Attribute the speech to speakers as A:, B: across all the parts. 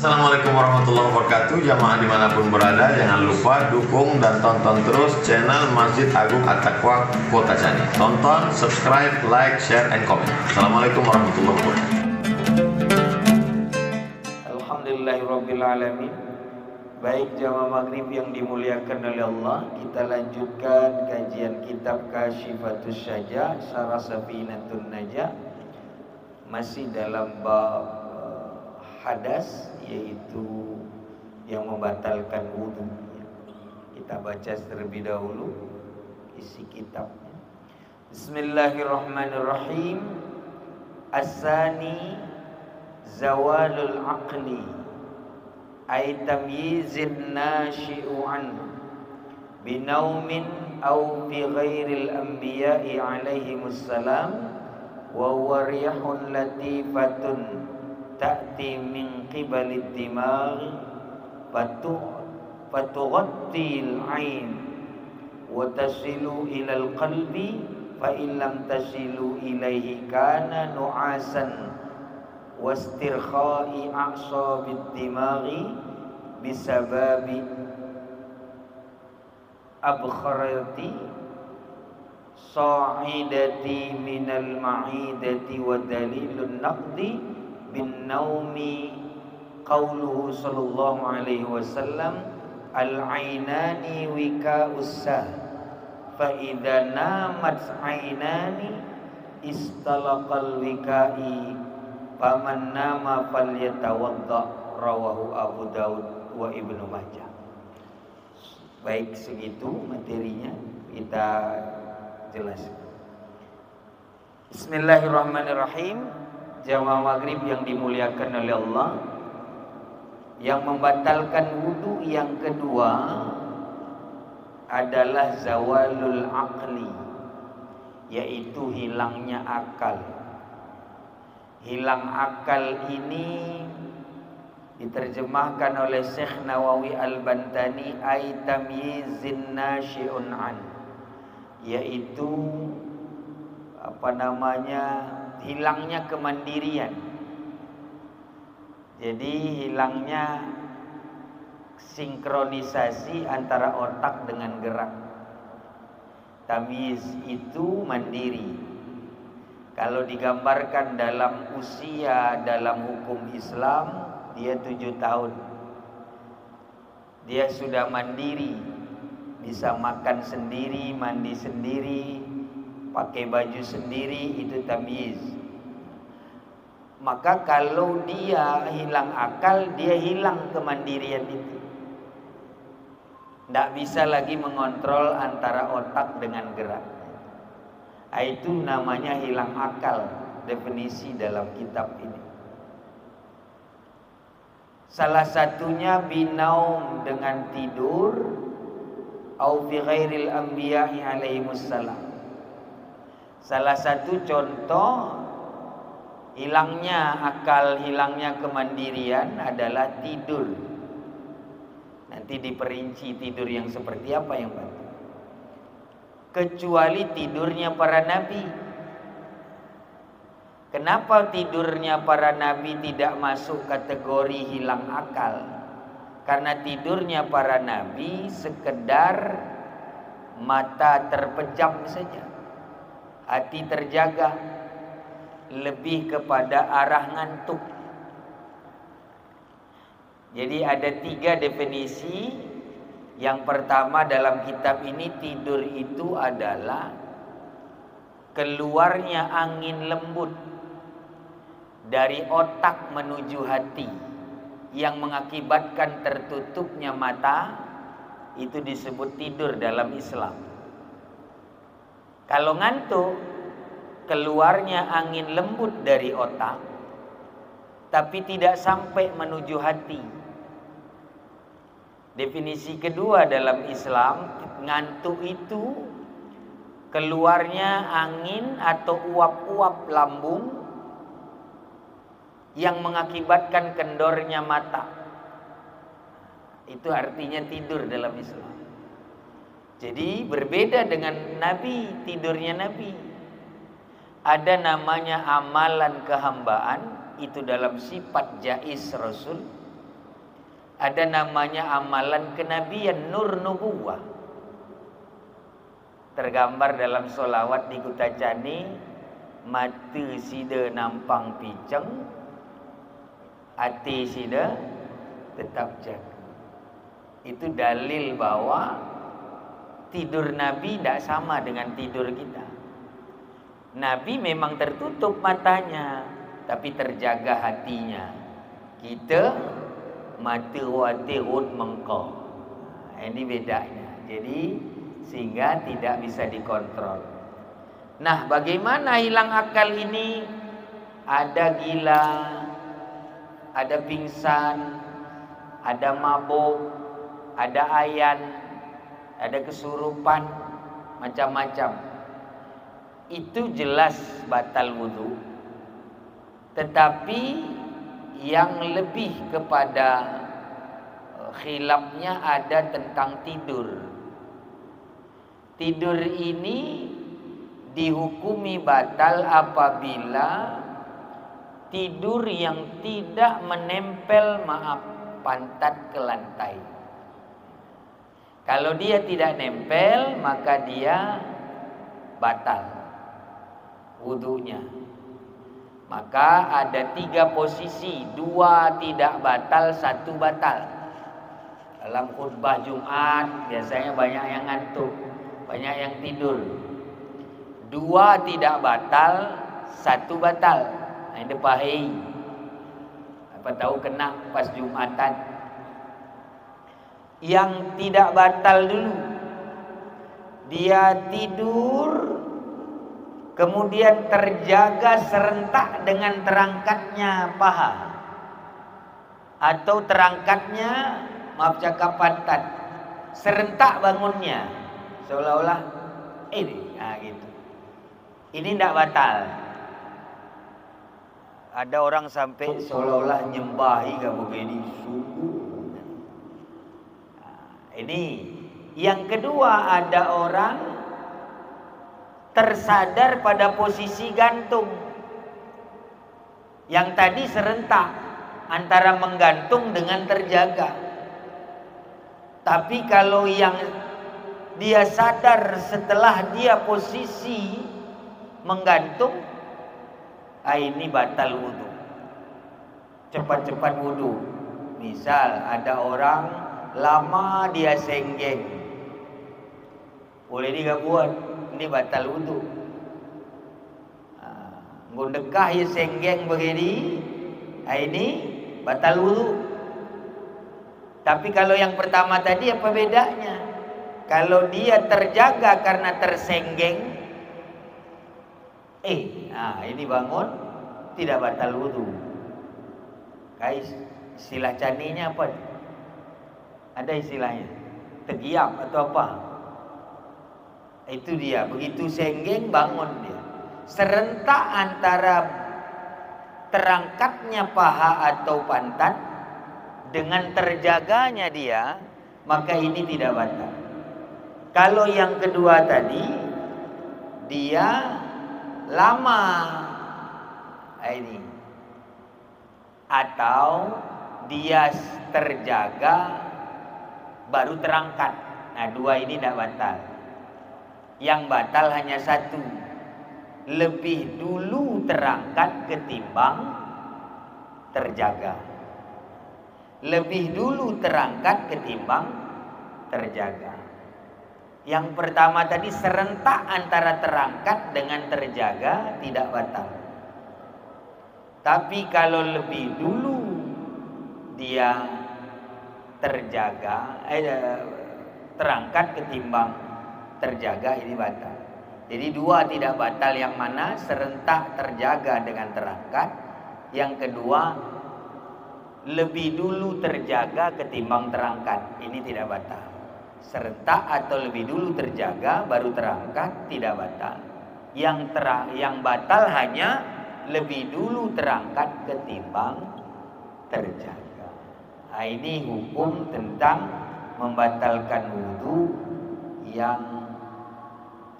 A: Assalamualaikum warahmatullahi wabarakatuh. Jamaah dimanapun berada, jangan lupa dukung dan tonton terus channel Masjid Agung At-Taqwa Kota Cani. Tonton, subscribe, like, share, and comment. Assalamualaikum warahmatullahi wabarakatuh.
B: Alhamdulillahirrabbilalamin. Baik jamaah maghrib yang dimuliakan oleh Allah, kita lanjutkan kajian kitab Kasyifatus Syajah Syarah Safinatun Najah, masih dalam bab hadas, yaitu yang membatalkan wudu. Kita baca terlebih dahulu isi kitabnya. Bismillahirrahmanirrahim. As-sani zawalul aqli ay tamyizin nashi'u anhu binaumin aw bi ghairil anbiya'i alaihimus salam wa huwa rihun latifatun ta'ti min qibalid dimagh fatughattil ain wa tasilu ilal qalbi fa in lam tasilu ilaihi kana nu'asan wastirkha'i a'sabid dimaghi bisababi abkharati sa'idati minal ma'idati wa dalilun naqdi bin naumi qauluhu sallallahu alaihi wasallam al-ainani wika'us sah fa idza namat ainani istalaqal wika'i faman nama falyatawadda, rawahu Abu Daud wa Ibnu Majah. Baik, segitu materinya kita jelaskan. Bismillahirrahmanirrahim. Jamaah maghrib yang dimuliakan oleh Allah, yang membatalkan wudu yang kedua adalah zawalul aqli, yaitu hilangnya akal. Hilang akal ini diterjemahkan oleh Syekh Nawawi Al-Bantani ay tamyizin nashi'un an, yaitu hilangnya kemandirian. Jadi hilangnya sinkronisasi antara otak dengan gerak. Tamyiz itu mandiri. Kalau digambarkan dalam usia dalam hukum Islam, dia 7 tahun. Dia sudah mandiri, bisa makan sendiri, mandi sendiri, pakai baju sendiri, itu tamyiz. Maka kalau dia hilang akal, dia hilang kemandirian itu. Tidak bisa lagi mengontrol antara otak dengan gerak. Itu namanya hilang akal, definisi dalam kitab ini. Salah satunya binaum, dengan tidur, au fi ghairil anbiya'i alaihimussalam. Salah satu contoh hilangnya akal, hilangnya kemandirian adalah tidur. Nanti diperinci tidur yang seperti apa yang baik. Kecuali tidurnya para nabi. Kenapa tidurnya para nabi tidak masuk kategori hilang akal? Karena tidurnya para nabi sekedar mata terpejam saja, hati terjaga, lebih kepada arah ngantuk. Jadi ada 3 definisi. Yang pertama dalam kitab ini, tidur itu adalah keluarnya angin lembut dari otak menuju hati yang mengakibatkan tertutupnya mata. Itu disebut tidur dalam Islam. Kalau ngantuk, keluarnya angin lembut dari otak tapi tidak sampai menuju hati. Definisi kedua dalam Islam, ngantuk itu keluarnya angin atau uap-uap lambung yang mengakibatkan kendornya mata. Itu artinya tidur dalam Islam. Jadi berbeda dengan Nabi, tidurnya Nabi. Ada namanya amalan kehambaan, itu dalam sifat jaiz Rasul. Ada namanya amalan kenabian, nur nubuwah. Tergambar dalam solawat di Kutacani, mata sida nampang piceng, hati sida tetap jaga. Itu dalil bahwa tidur Nabi tidak sama dengan tidur kita. Nabi memang tertutup matanya, tapi terjaga hatinya. Kita mata watirun mengkau. Ini bedanya. Jadi sehingga tidak bisa dikontrol. Nah, bagaimana hilang akal ini? Ada gila, ada pingsan, ada mabuk, ada ayan, ada kesurupan, macam-macam. Itu jelas batal wudu. Tetapi yang lebih kepada khilafnya ada tentang tidur. Tidur ini dihukumi batal apabila tidur yang tidak menempel pantat ke lantai. Kalau dia tidak nempel, maka dia batal wudunya. Maka ada 3 posisi, 2 tidak batal, 1 batal. Dalam khutbah Jumat biasanya banyak yang ngantuk, banyak yang tidur. 2 tidak batal, 1 batal. Nah, ini pahit. Apa tahu kena pas Jumatan. Yang tidak batal dulu, dia tidur kemudian terjaga serentak dengan terangkatnya paha atau terangkatnya, maaf cakap, pantat. Serentak bangunnya, seolah-olah ini, gitu. Ini tidak batal. Ada orang sampai seolah-olah nyembahi kamu begini, sungguh. Ini yang kedua, ada orang tersadar pada posisi gantung. Yang tadi serentak antara menggantung dengan terjaga. Tapi kalau yang dia sadar setelah dia posisi menggantung, ini batal wudu. Cepat-cepat wudu. Misal ada orang lama dia senggeng, boleh dia buat, ini batal wudu. Ngundekah ya senggeng begini, ini batal wudu. Tapi kalau yang pertama tadi apa bedanya? Kalau dia terjaga karena tersenggeng, ini bangun, tidak batal wudu. Guys, istilah caninya apa? Ada istilahnya, tegiap atau apa? Itu dia, begitu senggeng bangun dia. Serentak antara terangkatnya paha atau pantat dengan terjaganya dia, maka ini tidak batal. Kalau yang kedua tadi, dia lama ini, atau dia terjaga baru terangkat. Nah, 2 ini tidak batal. Yang batal hanya 1, lebih dulu terangkat ketimbang terjaga. Lebih dulu terangkat ketimbang terjaga. Yang pertama tadi serentak antara terangkat dengan terjaga, tidak batal. Tapi kalau lebih dulu dia terjaga, terangkat ketimbang terjaga, ini batal. Jadi 2 tidak batal. Yang mana? Serentak terjaga dengan terangkat. Yang kedua, lebih dulu terjaga ketimbang terangkat, ini tidak batal. Serentak atau lebih dulu terjaga baru terangkat, tidak batal. Yang batal hanya lebih dulu terangkat ketimbang terjaga. Nah, ini hukum tentang membatalkan wudu yang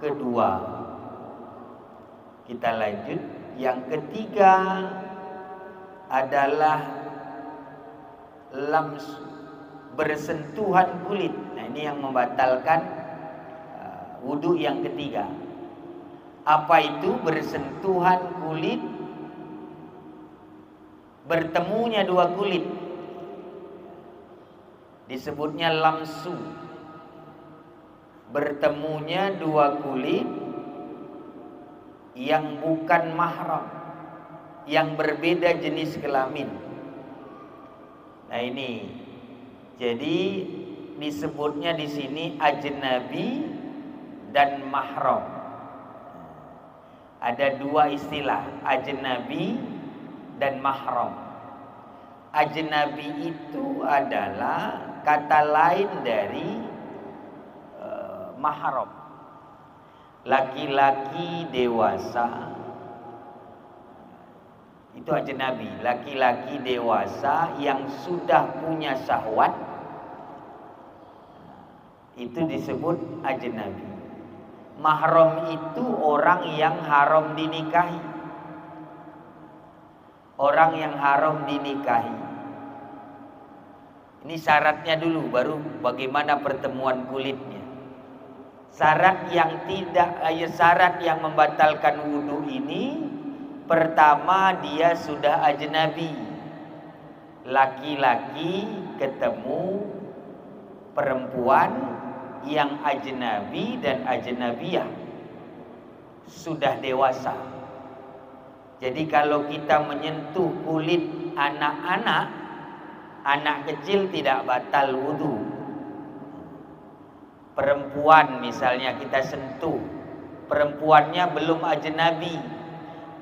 B: kedua. Kita lanjut. Yang ketiga adalah bersentuhan kulit. Nah, ini yang membatalkan wudu yang ketiga. Apa itu bersentuhan kulit? Bertemunya dua kulit, disebutnya lamsu. Bertemunya dua kulit yang bukan mahram, yang berbeda jenis kelamin. Nah ini, jadi disebutnya di sini ajnabi dan mahram. Ada dua istilah, ajnabi dan mahram. Ajnabi itu adalah kata lain dari mahram. Laki-laki dewasa itu ajnabi. Laki-laki dewasa yang sudah punya syahwat itu disebut ajnabi. Mahram itu orang yang haram dinikahi. Orang yang haram dinikahi. Ini syaratnya dulu, baru bagaimana pertemuan kulitnya. Syarat yang membatalkan wudu ini, pertama dia sudah ajnabi. Laki-laki ketemu perempuan yang ajnabi dan ajnabiyah, sudah dewasa. Jadi kalau kita menyentuh kulit anak-anak, anak kecil tidak batal wudu. Perempuan misalnya kita sentuh, perempuannya belum ajnabi,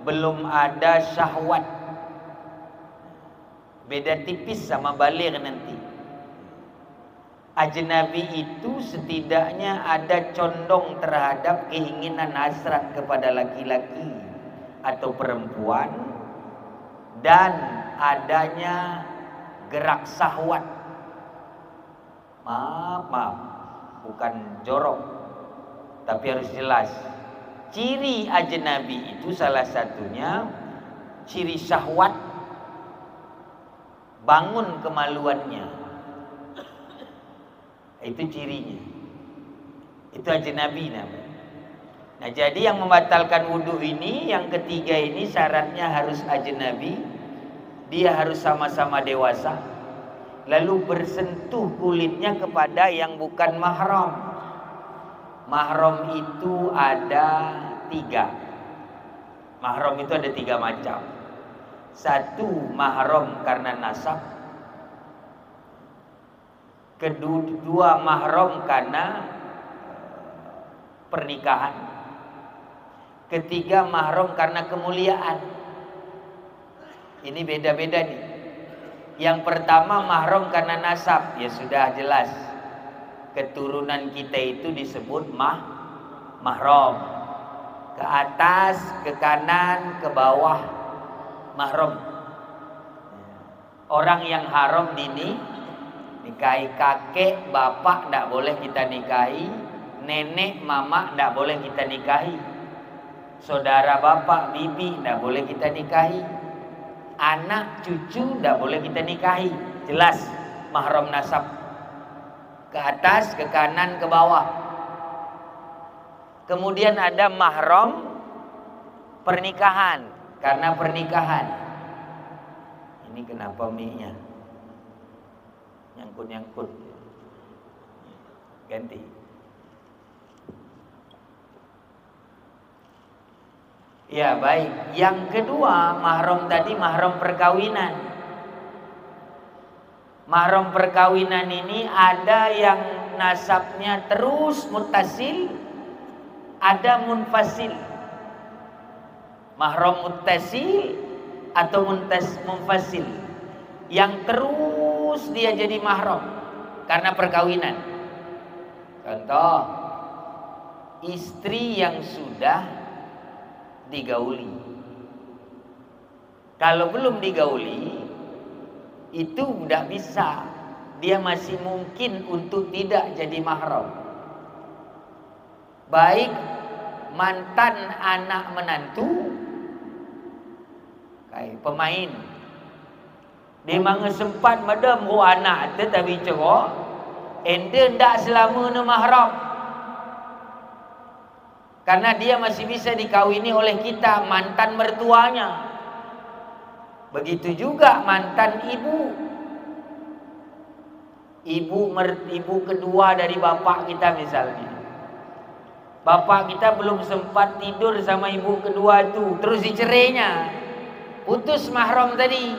B: belum ada syahwat, beda tipis sama baligh nanti. Ajnabi itu setidaknya ada condong terhadap keinginan hasrat kepada laki-laki atau perempuan, dan adanya gerak syahwat. Maaf, bukan jorok, tapi harus jelas. Ciri ajnabi itu salah satunya ciri syahwat, bangun kemaluannya. Itu cirinya. Itu ajnabi namanya. Nah, jadi yang membatalkan wudu ini, yang ketiga ini syaratnya harus ajnabi. Dia harus sama-sama dewasa. Lalu bersentuh kulitnya kepada yang bukan mahram. Mahram itu ada 3. Mahram itu ada 3 macam. 1, mahram karena nasab. Kedua, mahram karena pernikahan. Ketiga, mahram karena kemuliaan. Ini beda-beda nih. Yang pertama mahram karena nasab, ya sudah jelas. Keturunan kita itu disebut mahram. Ke atas, ke kanan, ke bawah, mahram. Orang yang haram nikahi kakek, bapak tidak boleh kita nikahi, nenek, mama tidak boleh kita nikahi, saudara bapak, bibi tidak boleh kita nikahi, anak, cucu tidak boleh kita nikahi. Jelas mahram nasab. Ke atas, ke kanan, ke bawah. Kemudian ada mahram pernikahan, karena pernikahan. Ini kenapa mie-nya nyangkut-nyangkut? Ganti. Ya baik. Yang kedua, mahram tadi mahram perkawinan. Mahram perkawinan ini ada yang nasabnya terus muttasil, ada munfasil. Mahram muttasil atau munfasil. Yang terus dia jadi mahram karena perkawinan. Contoh, istri yang sudah digauli. Kalau belum digauli, itu tidak bisa. Dia masih mungkin untuk tidak jadi mahram. Baik mantan anak menantu, kayak pemain, Dia manga sempat madam ru anak tu tapi cerok. Ende ndak selama na mahram. Karena dia masih bisa dikawini oleh kita, mantan mertuanya. Begitu juga mantan ibu. Ibu kedua dari bapak kita misalnya. Bapak kita belum sempat tidur sama ibu kedua itu, terus dicerainya. Putus mahram tadi.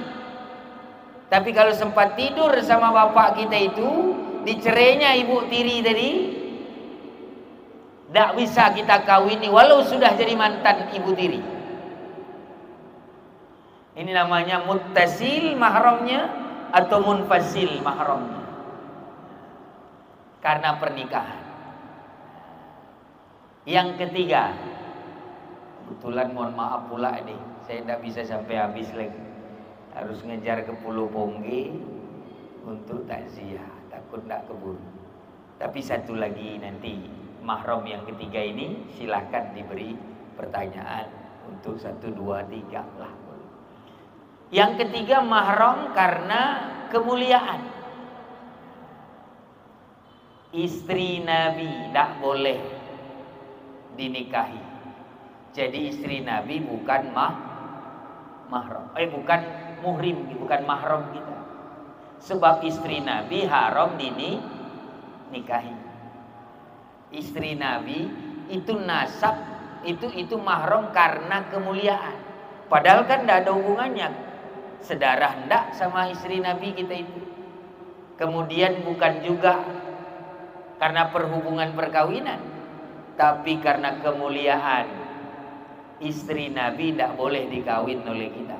B: Tapi kalau sempat tidur sama bapak kita itu, dicerainya ibu tiri tadi, tidak bisa kita kawini walau sudah jadi mantan ibu tiri. Ini namanya muttasil mahramnya atau munfasil mahramnya. Karena pernikahan. Yang ketiga, kebetulan mohon maaf pula nih, saya tidak bisa sampai habis lagi. Harus ngejar ke Pulau Pongge untuk takziah, takut tidak keburu. Tapi satu lagi nanti mahram yang ketiga ini silahkan diberi pertanyaan untuk 1, 2, 3 lah. Yang ketiga mahram karena kemuliaan. Istri Nabi tidak boleh dinikahi. Jadi istri Nabi bukan mahram, bukan muhrim, bukan mahram kita. Sebab istri Nabi haram dinikahi. Istri Nabi itu nasab, itu mahram karena kemuliaan. Padahal kan tidak ada hubungannya sedarah ndak sama istri Nabi kita itu. Kemudian bukan juga karena perhubungan perkawinan, tapi karena kemuliaan. Istri Nabi tidak boleh dikawin oleh kita.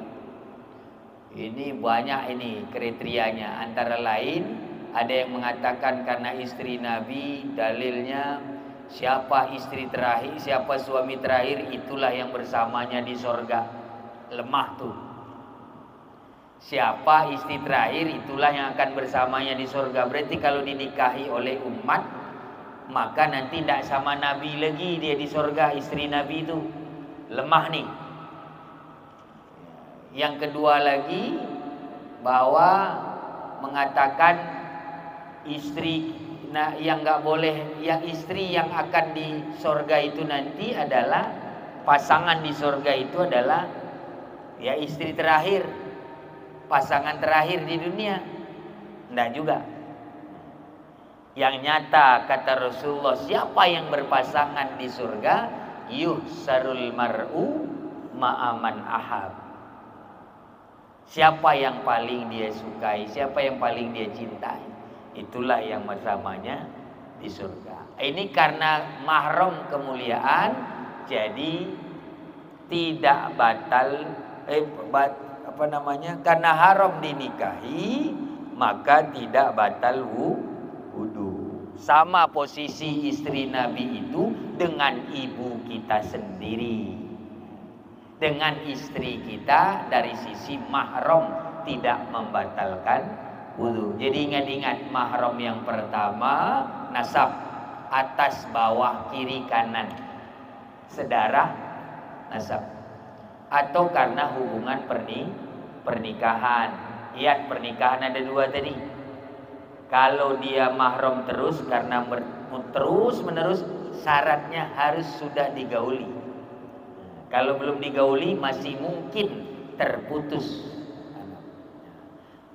B: Ini banyak ini kriterianya. Antara lain ada yang mengatakan karena istri Nabi, dalilnya siapa istri terakhir, siapa suami terakhir, itulah yang bersamanya di sorga. Lemah tuh. Siapa istri terakhir, itulah yang akan bersamanya di sorga. Berarti kalau dinikahi oleh umat, maka nanti tidak sama Nabi lagi dia di sorga. Istri Nabi itu lemah nih. Yang kedua lagi, bahwa mengatakan istri yang nggak boleh, yang istri yang akan di sorga itu nanti adalah pasangan di sorga itu adalah ya istri terakhir, pasangan terakhir di dunia. Nggak juga. Yang nyata kata Rasulullah, siapa yang berpasangan di surga, yuhsarul mar'u ma'aman ahab. Siapa yang paling dia sukai, siapa yang paling dia cintai, itulah yang bersamanya di surga. Ini karena mahram kemuliaan, jadi tidak batal karena haram dinikahi, maka tidak batal wudu. Sama posisi istri Nabi itu dengan ibu kita sendiri. Dengan istri kita dari sisi mahram tidak membatalkan wudu. Jadi ingat-ingat, mahram yang pertama nasab, atas bawah kiri kanan, sedarah nasab, atau karena hubungan pernikahan. Lihat, pernikahan ada dua tadi. Kalau dia mahram terus karena terus menerus, syaratnya harus sudah digauli. Kalau belum digauli masih mungkin terputus.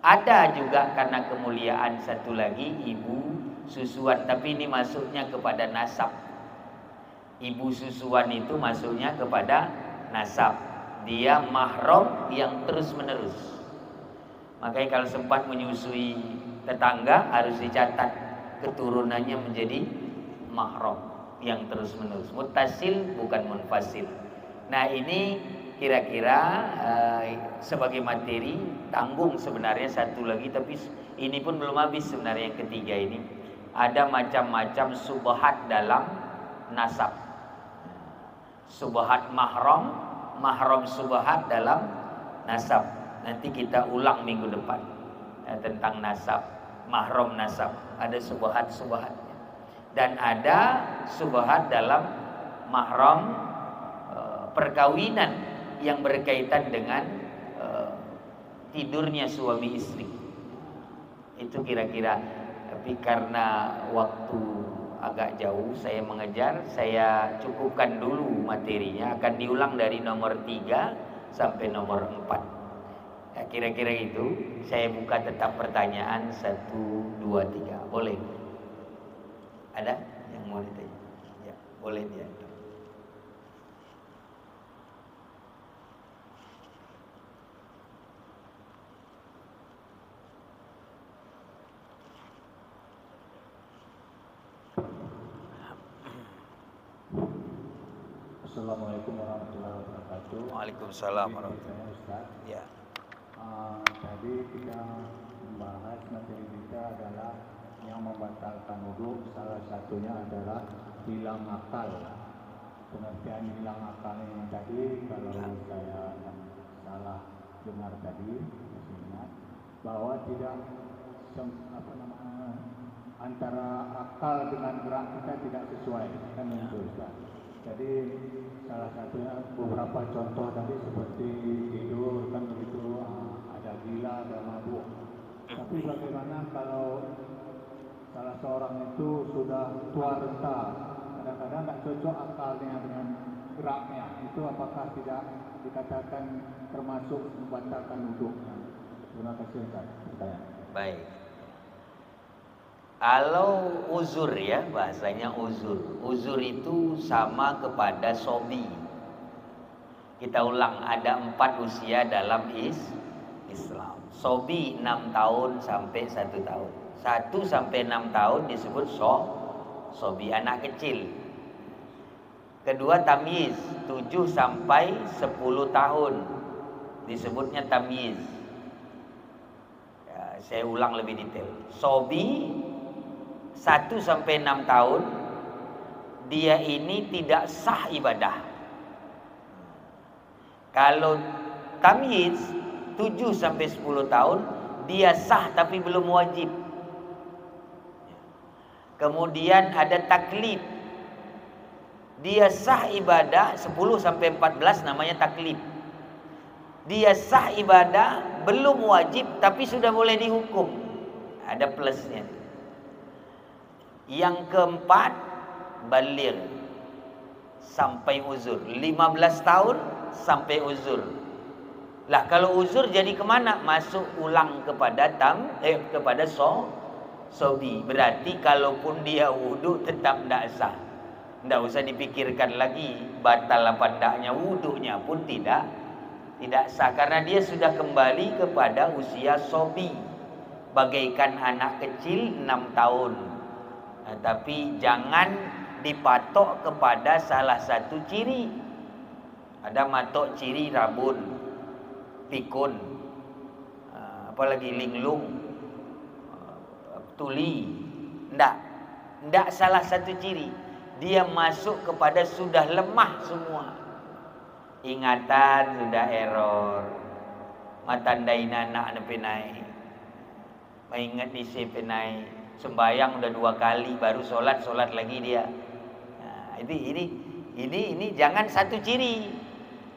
B: Ada juga karena kemuliaan satu lagi, ibu susuan, tapi ini masuknya kepada nasab. Ibu susuan itu masuknya kepada nasab. Dia mahram yang terus menerus. Makanya kalau sempat menyusui tetangga harus dicatat keturunannya menjadi mahram yang terus menerus. Muttasil bukan munfasil. Nah ini kira-kira sebagai materi tanggung sebenarnya satu lagi, tapi ini pun belum habis sebenarnya. Yang ketiga ini ada macam-macam subhat dalam nasab. Subhat mahram, mahram subhat dalam nasab. Nanti kita ulang minggu depan tentang nasab, mahram nasab. Ada subhat-subhatnya. Dan ada subhat dalam mahram perkawinan yang berkaitan dengan tidurnya suami istri. Itu kira-kira. Tapi karena waktu agak jauh saya mengejar, saya cukupkan dulu materinya. Akan diulang dari nomor 3 sampai nomor 4. Ya, kira-kira itu. Saya buka tetap pertanyaan 1, 2, 3. Boleh? Ada yang mau ditanya? Ya, boleh dia.
C: Assalamualaikum warahmatullahi wabarakatuh.
B: Waalaikumsalam warahmatullahi
C: wabarakatuh.
B: Ya.
C: Tadi kita membahas materi kita adalah yang membatalkan wudu, salah satunya adalah hilang akal. Pengertian hilang akal ini tadi, kalau saya salah dengar tadi, ingat bahwa tidak antara akal dengan gerak kita tidak sesuai, kan itu Ustaz. Jadi salah satunya beberapa contoh tadi seperti tidur kan begitu, ada gila, ada mabuk. Tapi bagaimana kalau salah seorang itu sudah tua renta, kadang-kadang tidak cocok akalnya dengan geraknya, itu apakah tidak dikatakan termasuk membatalkan wudhunya? Terima kasih Ustaz.
B: Baik. Kalau uzur ya, bahasanya uzur. Uzur itu sama kepada sobi. Kita ulang, ada 4 usia dalam Islam. Sobi 6 tahun sampai 1 tahun. 1 sampai 6 tahun disebut sobi, anak kecil. Kedua tamyiz, 7 sampai 10 tahun disebutnya tamyiz. Ya, saya ulang lebih detail. Sobi 1 sampai 6 tahun dia ini tidak sah ibadah. Kalau tamyiz 7 sampai 10 tahun dia sah tapi belum wajib. Kemudian ada taklif. Dia sah ibadah 10 sampai 14 namanya taklif. Dia sah ibadah belum wajib tapi sudah boleh dihukum. Ada plusnya. Yang keempat, baligh sampai uzur, 15 tahun sampai uzur. Lah kalau uzur jadi kemana? Masuk ulang kepada kepada sobi. Berarti kalaupun dia wudhu tetap tidak sah. Tidak usah dipikirkan lagi batal apa tidaknya, wudhunya pun tidak sah karena dia sudah kembali kepada usia sobi, bagaikan anak kecil 6 tahun. Nah, tapi jangan dipatok kepada salah satu ciri. Ada matok ciri rabun, pikun, apalagi linglung, tuli. Ndak salah satu ciri. Dia masuk kepada sudah lemah semua. Ingatan sudah error. Matandai anak penai. Maingat di penai. Sembayang udah 2 kali, baru sholat lagi dia. Nah, ini jangan satu ciri.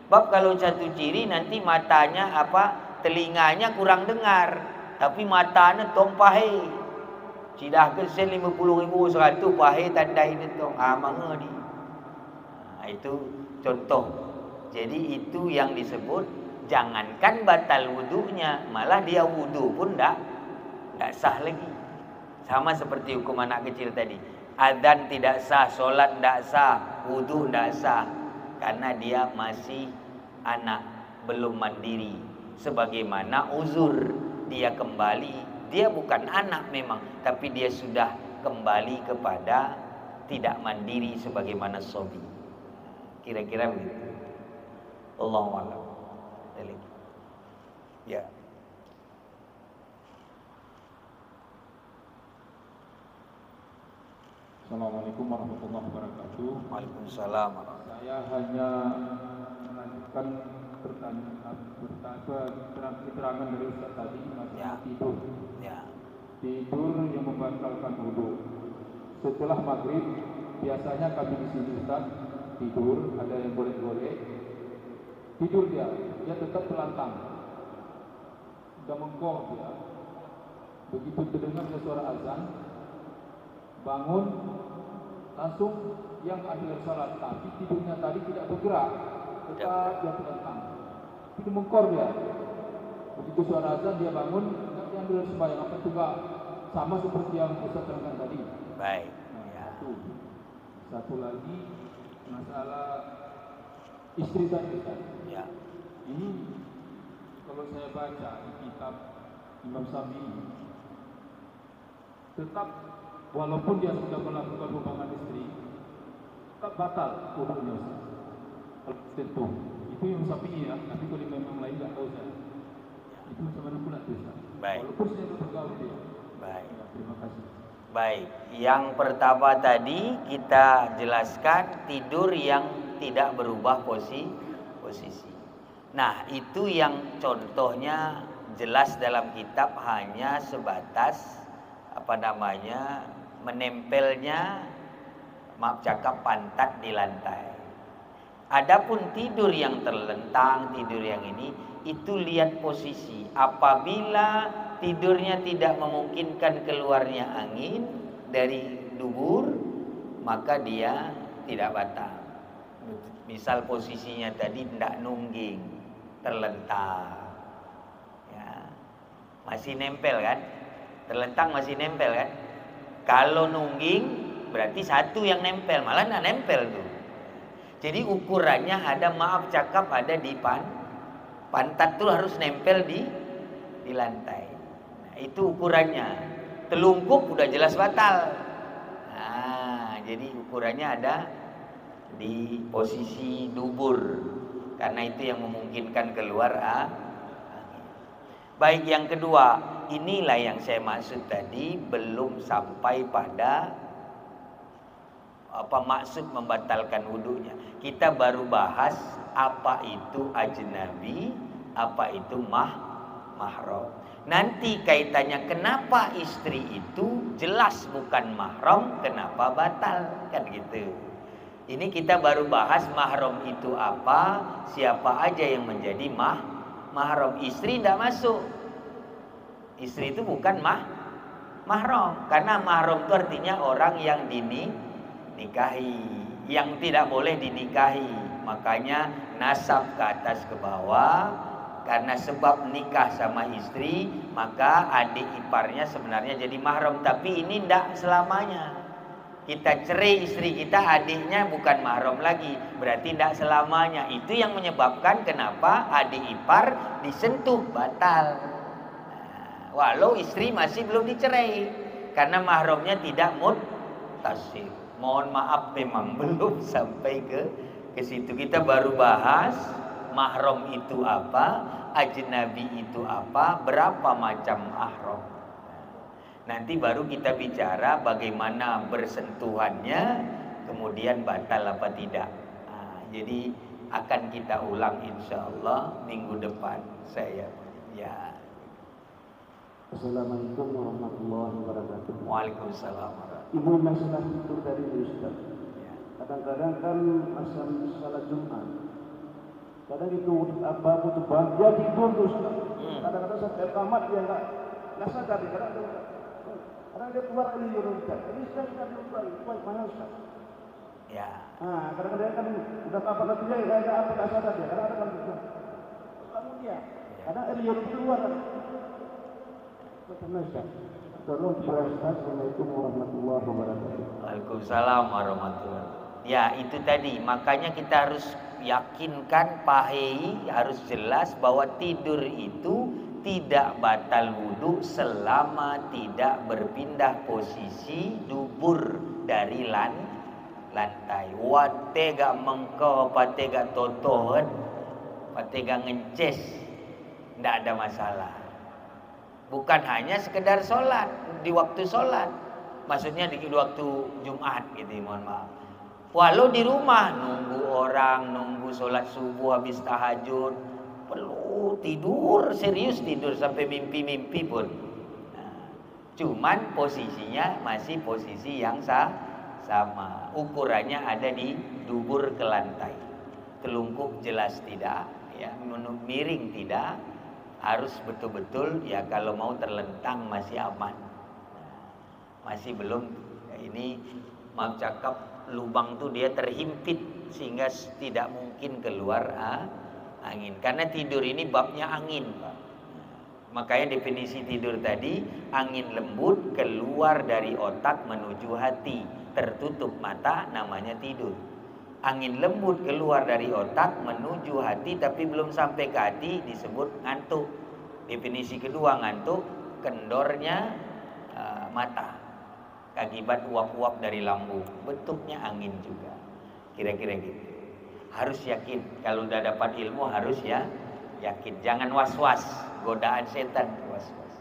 B: Bab kalau satu ciri nanti matanya telinganya kurang dengar, tapi matanya tong pahe. Cidah kesen 50.000 100 pahe tandai ni tong manga ni. Nah, itu contoh. Jadi itu yang disebut jangankan batal wudunya, malah dia wudu pun enggak sah lagi. Sama seperti hukum anak kecil tadi. Adzan tidak sah, solat tidak sah, wudu tidak sah. Karena dia masih anak, belum mandiri. Sebagaimana uzur, dia kembali. Dia bukan anak memang, tapi dia sudah kembali kepada tidak mandiri sebagaimana sobi. Kira-kira begitu. Allahu a'lam. Ya.
C: Assalamualaikum warahmatullahi wabarakatuh.
B: Waalaikumsalam.
C: Saya hanya melanjutkan keterangan dari Ustaz tadi masalah tidur.
B: Ya.
C: Tidur yang membatalkan wudu. Setelah maghrib biasanya kami di sini Ustaz tidur, ada yang golek-golek. Tidur dia tetap telantang. sudah mengkor dia. Begitu terdengar suara azan, bangun, langsung yang akhir salat, tapi tidurnya tadi tidak bergerak, tetap dia terlentang. Itu mengkor dia. Begitu suara azan dia bangun, tidak diambil sembahyang. Apa juga sama seperti yang Ustaz terangkan tadi.
B: Baik.
C: Nah, satu lagi masalah istri tadi.
B: Ya.
C: Ini kalau saya baca di kitab Imam Syafi'i, tetap walaupun dia sudah melakukan hubungan istri, tetap batal wudunya. Tentu itu Imam Syafi'i ya, tapi kalau memang lain tidak tahu saya. Itu sebenarnya pula dosa.
B: Baik.
C: Walaupun saya bergaul dia.
B: Baik.
C: Ya, terima kasih.
B: Baik, yang pertama tadi kita jelaskan tidur yang tidak berubah posisi. Nah, itu yang contohnya jelas dalam kitab hanya sebatas menempelnya pantat di lantai. Adapun tidur yang terlentang, tidur yang ini, itu lihat posisi. Apabila tidurnya tidak memungkinkan keluarnya angin dari dubur, maka dia tidak batal. Misal posisinya tadi tidak nungging, terlentang, ya, masih nempel kan? Terlentang masih nempel kan? Kalau nungging berarti satu yang nempel, malah tidak nempel tuh. Jadi ukurannya ada ada di pantat tuh harus nempel di lantai. Nah, itu ukurannya. Telungkup udah jelas batal. Nah, jadi ukurannya ada di posisi dubur, karena itu yang memungkinkan keluar angin. Baik, yang kedua, inilah yang saya maksud tadi, belum sampai pada maksud membatalkan wudunya. Kita baru bahas apa itu ajnabi, apa itu mahram. Nanti kaitannya kenapa istri itu jelas bukan mahram, kenapa batal, kan gitu. Ini kita baru bahas mahram itu apa, siapa aja yang menjadi mahram. Istri tidak masuk. Istri itu bukan mahram, karena mahram itu artinya orang yang dinikahi, yang tidak boleh dinikahi. Makanya nasab ke atas ke bawah, karena sebab nikah sama istri, maka adik iparnya sebenarnya jadi mahram. Tapi ini tidak selamanya. Kita cerai istri kita, adiknya bukan mahram lagi, berarti tidak selamanya. Itu yang menyebabkan kenapa adik ipar disentuh batal. Nah, walau istri masih belum dicerai, karena mahramnya tidak muttasil. Mohon maaf, memang belum sampai ke situ. Kita baru bahas mahram itu apa, ajnabi itu apa, berapa macam mahram. Nanti baru kita bicara bagaimana bersentuhannya, kemudian batal apa tidak. Nah, jadi akan kita ulang insya Allah minggu depan. Ya.
C: Assalamualaikum warahmatullahi wabarakatuh.
B: Waalaikumsalam.
C: Ibu masalah tidur dari Ustaz. Kadang-kadang kan masa salat Jumat, kadang itu butuh dia tidur terus. Kadang-kadang sampai tamat dia nggak sadar. Kadang dia keluar dari Ustaz. Ini Ustaz kita keluar mana Ustaz?
B: Ya.
C: Nah, kadang-kadang kan udah apa lagi dia nggak sadar dia. Kadang-kadang kan gitu. Kamu dia. Kadang dia keluar. Betul Ustaz. Tolong jelaskan. Assalamualaikum warahmatullahi wabarakatuh.
B: Waalaikumsalam warahmatullahi wabarakatuh. Ya, itu tadi. Makanya kita harus yakinkan, pahami, harus jelas bahwa tidur itu tidak batal wudu selama tidak berpindah posisi dubur dari lantai. Wate gak mengko, pate gak totohan, pate gak ngences, tidak ada masalah. Bukan hanya sekedar sholat, di waktu sholat, maksudnya di waktu Jumat gitu, mohon maaf. Walau di rumah nunggu sholat subuh habis tahajud, perlu tidur, serius tidur sampai mimpi-mimpi pun. Nah, cuman posisinya masih posisi yang sama. Ukurannya ada di dubur ke lantai. Telungkup jelas tidak, ya, miring tidak, harus betul-betul ya, kalau mau terlentang masih aman. Masih belum, ini maaf cakap, lubang tuh dia terhimpit sehingga tidak mungkin keluar angin. Karena tidur ini babnya angin, Pak. Makanya definisi tidur tadi, angin lembut keluar dari otak menuju hati, tertutup mata, namanya tidur. Angin lembut keluar dari otak menuju hati tapi belum sampai ke hati, disebut ngantuk. Definisi kedua ngantuk, kendornya mata akibat uap-uap dari lambung, bentuknya angin juga. Kira-kira gitu. Harus yakin, kalau udah dapat ilmu harus ya yakin, jangan was-was, godaan setan, was-was.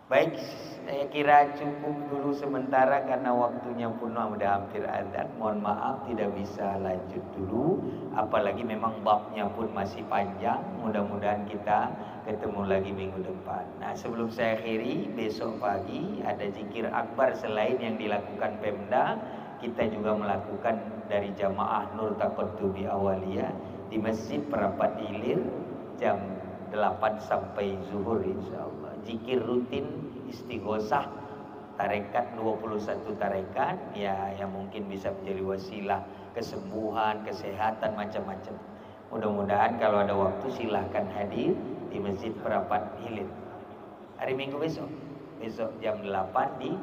B: Baik, saya kira cukup dulu sementara karena waktunya pun sudah hampir azan. Mohon maaf tidak bisa lanjut dulu, apalagi memang babnya pun masih panjang. Mudah-mudahan kita ketemu lagi minggu depan. Nah, sebelum saya akhiri, besok pagi ada zikir akbar selain yang dilakukan Pemda. Kita juga melakukan dari jamaah Nur Taqaddubi Awaliyah di Masjid Perapat Ilir jam 8 sampai zuhur insyaallah. Zikir rutin istighosah tarekat 21 tarekat ya, yang mungkin bisa menjadi wasilah kesembuhan, kesehatan, macam-macam. Mudah-mudahan kalau ada waktu silahkan hadir di Masjid Perapat Ilir. Hari Minggu besok jam 8 di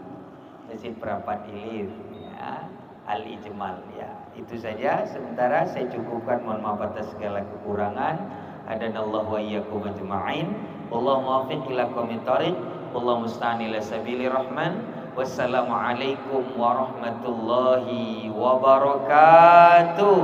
B: Masjid Perapat Ilir ya, Al-Ijmal ya. Itu saja sementara saya cukupkan, mohon maaf atas segala kekurangan. Adanallahu wa iyyakum ajma'in. Allahumma waffiq ila aqwamit thoriq. Allahumma musta'an ila sabili rahman. Wassalamualaikum warahmatullahi wabarakatuh.